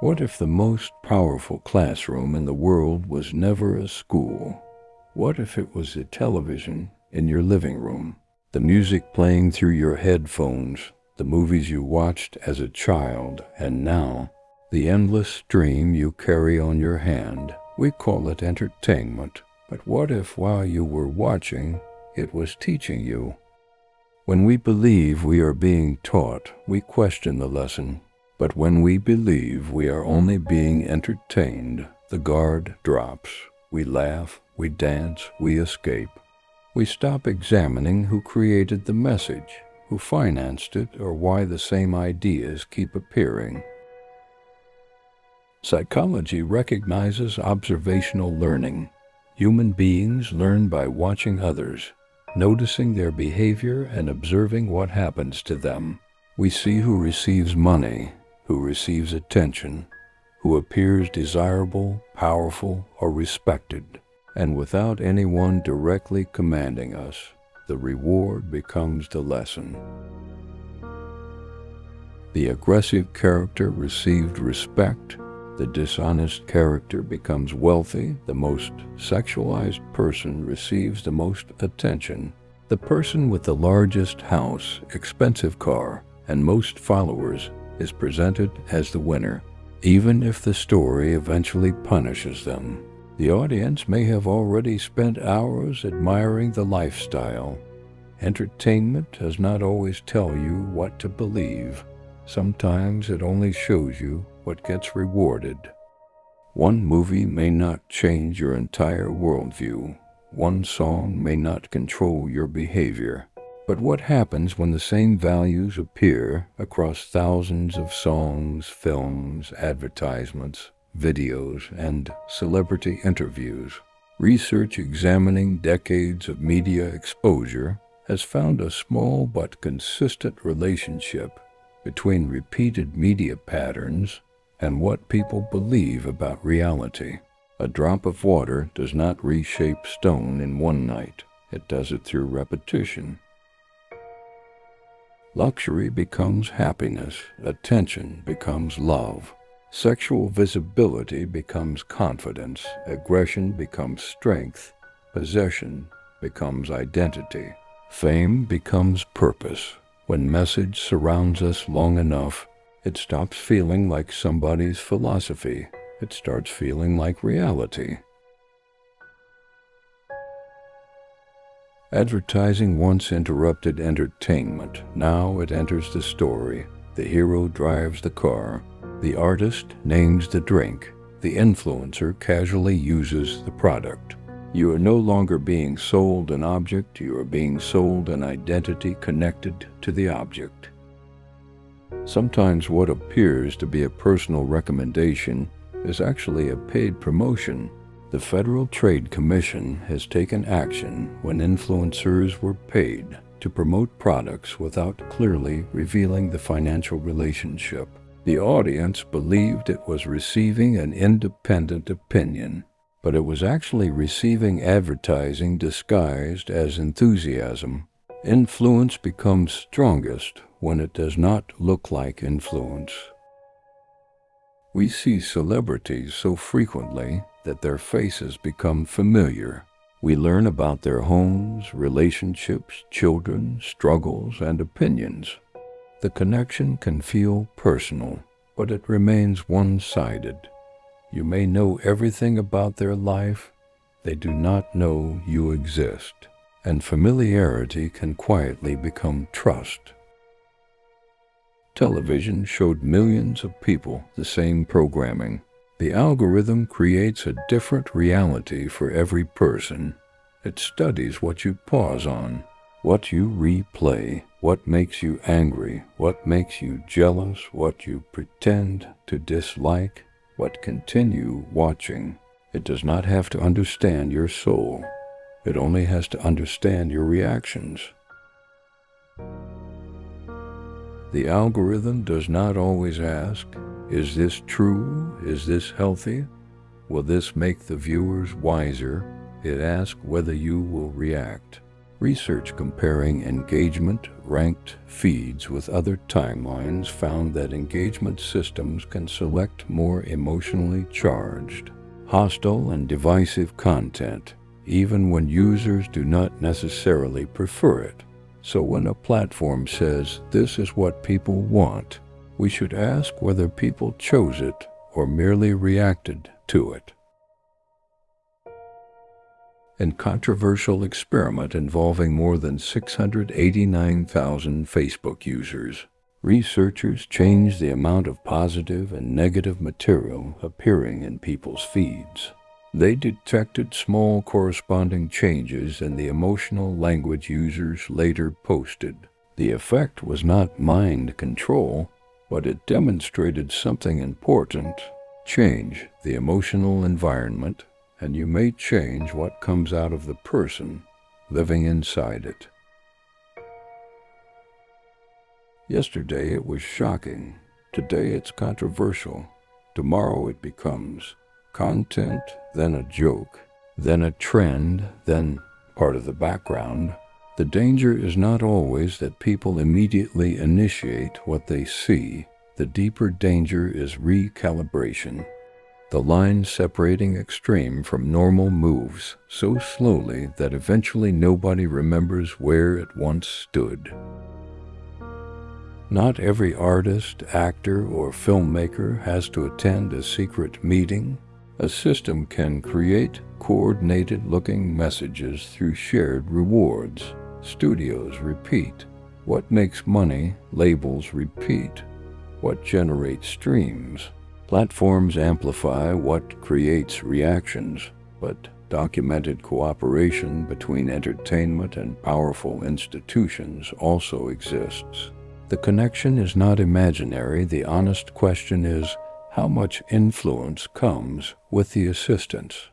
What if the most powerful classroom in the world was never a school? What if it was the television in your living room, the music playing through your headphones, the movies you watched as a child, and now, the endless stream you carry on your hand? We call it entertainment. But what if while you were watching, it was teaching you? When we believe we are being taught, we question the lesson. But when we believe we are only being entertained, the guard drops. We laugh, we dance, we escape. We stop examining who created the message, who financed it, or why the same ideas keep appearing. Psychology recognizes observational learning. Human beings learn by watching others, noticing their behavior and observing what happens to them. We see who receives money, who receives attention, who appears desirable, powerful, or respected. And without anyone directly commanding us, the reward becomes the lesson. The aggressive character received respect. The dishonest character becomes wealthy. The most sexualized person receives the most attention. The person with the largest house, expensive car, and most followers is presented as the winner, even if the story eventually punishes them. The audience may have already spent hours admiring the lifestyle. Entertainment does not always tell you what to believe. Sometimes it only shows you what gets rewarded. One movie may not change your entire worldview. One song may not control your behavior. But what happens when the same values appear across thousands of songs, films, advertisements, videos, and celebrity interviews? Research examining decades of media exposure has found a small but consistent relationship between repeated media patterns and what people believe about reality. A drop of water does not reshape stone in one night. It does it through repetition. Luxury becomes happiness. Attention becomes love. Sexual visibility becomes confidence. Aggression becomes strength. Possession becomes identity. Fame becomes purpose. When message surrounds us long enough, it stops feeling like somebody's philosophy. It starts feeling like reality. Advertising once interrupted entertainment. Now it enters the story. The hero drives the car. The artist names the drink. The influencer casually uses the product. You are no longer being sold an object. You are being sold an identity connected to the object. Sometimes what appears to be a personal recommendation is actually a paid promotion. The Federal Trade Commission has taken action when influencers were paid to promote products without clearly revealing the financial relationship. The audience believed it was receiving an independent opinion, but it was actually receiving advertising disguised as enthusiasm. Influence becomes strongest when it does not look like influence. We see celebrities so frequently that their faces become familiar. We learn about their homes, relationships, children, struggles, and opinions. The connection can feel personal, but it remains one-sided. You may know everything about their life. They do not know you exist. And familiarity can quietly become trust. Television showed millions of people the same programming. The algorithm creates a different reality for every person. It studies what you pause on, what you replay, what makes you angry, what makes you jealous, what you pretend to dislike, what continue watching. It does not have to understand your soul. It only has to understand your reactions. The algorithm does not always ask, is this true? Is this healthy? Will this make the viewers wiser? It asks whether you will react. Research comparing engagement-ranked feeds with other timelines found that engagement systems can select more emotionally charged, hostile, and divisive content, even when users do not necessarily prefer it. So when a platform says, "This is what people want," we should ask whether people chose it or merely reacted to it. In controversial experiment involving more than 689,000 Facebook users, researchers changed the amount of positive and negative material appearing in people's feeds. They detected small corresponding changes in the emotional language users later posted. The effect was not mind control, but it demonstrated something important. Change the emotional environment, and you may change what comes out of the person living inside it. Yesterday it was shocking. Today it's controversial. Tomorrow it becomes content, then a joke, then a trend, then part of the background. The danger is not always that people immediately initiate what they see. The deeper danger is recalibration. The line separating extreme from normal moves so slowly that eventually nobody remembers where it once stood. Not every artist, actor, or filmmaker has to attend a secret meeting. A system can create coordinated-looking messages through shared rewards. Studios repeat. What makes money, labels repeat. What generates streams. Platforms amplify what creates reactions, but documented cooperation between entertainment and powerful institutions also exists. The connection is not imaginary. The honest question is, how much influence comes with the assistance?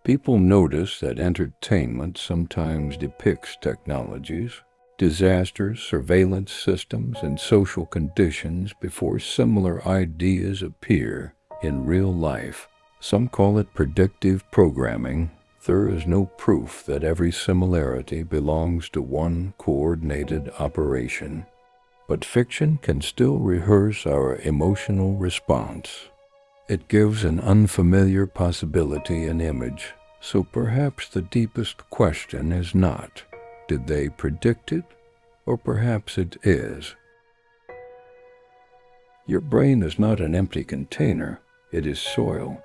People notice that entertainment sometimes depicts technologies, disasters, surveillance systems, and social conditions before similar ideas appear in real life. Some call it predictive programming. There is no proof that every similarity belongs to one coordinated operation. But fiction can still rehearse our emotional response. It gives an unfamiliar possibility an image, so perhaps the deepest question is not, did they predict it? Or perhaps it is. Your brain is not an empty container, it is soil.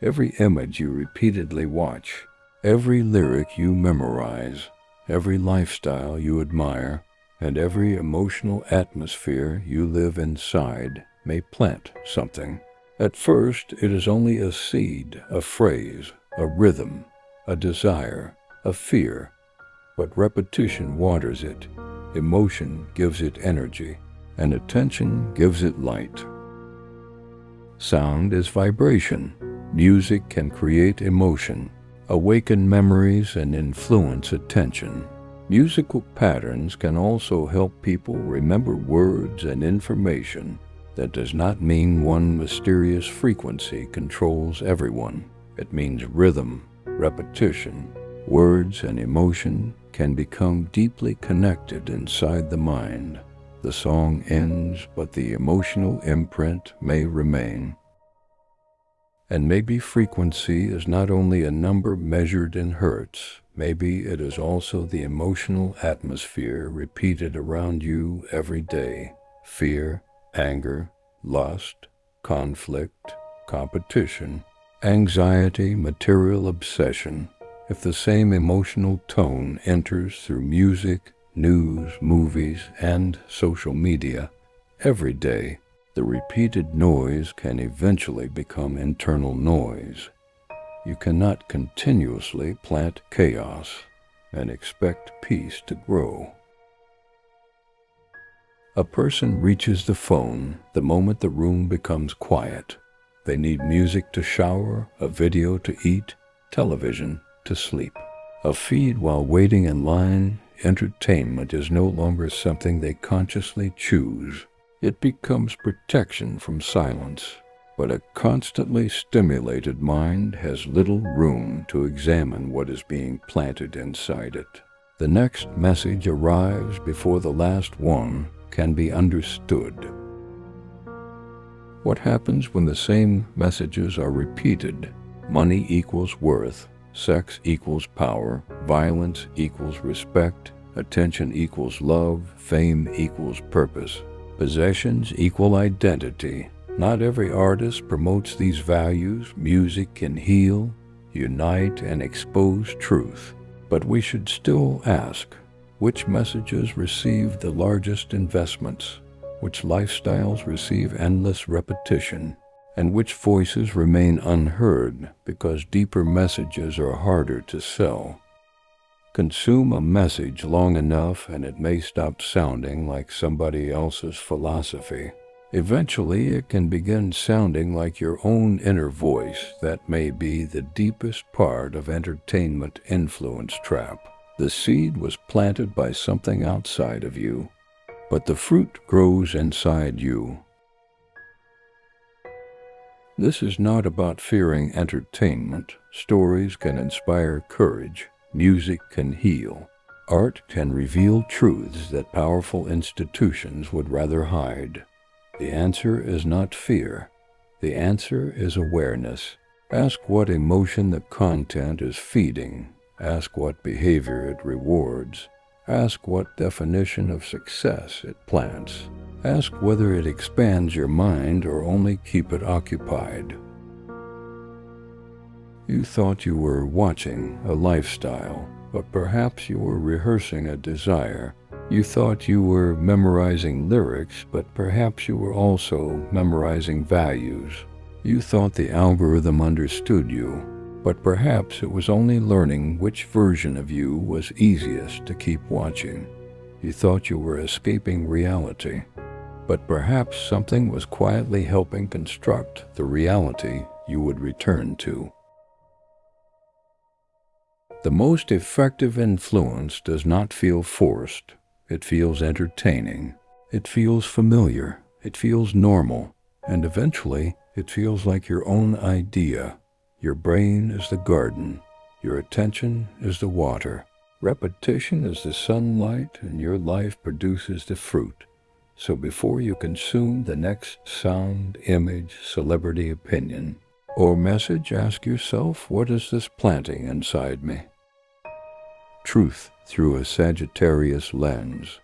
Every image you repeatedly watch, every lyric you memorize, every lifestyle you admire, and every emotional atmosphere you live inside may plant something. At first, it is only a seed, a phrase, a rhythm, a desire, a fear. But repetition waters it, emotion gives it energy, and attention gives it light. Sound is vibration. Music can create emotion, awaken memories, and influence attention. Musical patterns can also help people remember words and information. That does not mean one mysterious frequency controls everyone. It means rhythm, repetition, words, and emotion can become deeply connected inside the mind. The song ends, but the emotional imprint may remain. And maybe frequency is not only a number measured in hertz. Maybe it is also the emotional atmosphere repeated around you every day. Fear, anger, lust, conflict, competition, anxiety, material obsession. If the same emotional tone enters through music, news, movies, and social media every day, the repeated noise can eventually become internal noise. You cannot continuously plant chaos and expect peace to grow. A person reaches the phone the moment the room becomes quiet. They need music to shower, a video to eat, television to sleep. A feed while waiting in line. Entertainment is no longer something they consciously choose. It becomes protection from silence. But a constantly stimulated mind has little room to examine what is being planted inside it. The next message arrives before the last one can be understood. What happens when the same messages are repeated? Money equals worth, sex equals power, violence equals respect, attention equals love, fame equals purpose, possessions equal identity. Not every artist promotes these values. Music can heal, unite, and expose truth. But we should still ask, which messages receive the largest investments? Which lifestyles receive endless repetition? And which voices remain unheard because deeper messages are harder to sell? Consume a message long enough and it may stop sounding like somebody else's philosophy. Eventually, it can begin sounding like your own inner voice. That may be the deepest part of entertainment influence trap. The seed was planted by something outside of you, but the fruit grows inside you. This is not about fearing entertainment. Stories can inspire courage. Music can heal. Art can reveal truths that powerful institutions would rather hide. The answer is not fear. The answer is awareness. Ask what emotion the content is feeding. Ask what behavior it rewards. Ask what definition of success it plants. Ask whether it expands your mind or only keep it occupied. You thought you were watching a lifestyle, but perhaps you were rehearsing a desire. You thought you were memorizing lyrics, but perhaps you were also memorizing values. You thought the algorithm understood you, but perhaps it was only learning which version of you was easiest to keep watching. You thought you were escaping reality, but perhaps something was quietly helping construct the reality you would return to. The most effective influence does not feel forced. It feels entertaining. It feels familiar. It feels normal. And eventually, it feels like your own idea. Your brain is the garden. Your attention is the water. Repetition is the sunlight, and your life produces the fruit. So before you consume the next sound, image, celebrity opinion, or message, ask yourself, what is this planting inside me? Truth through a Sagittarius lens.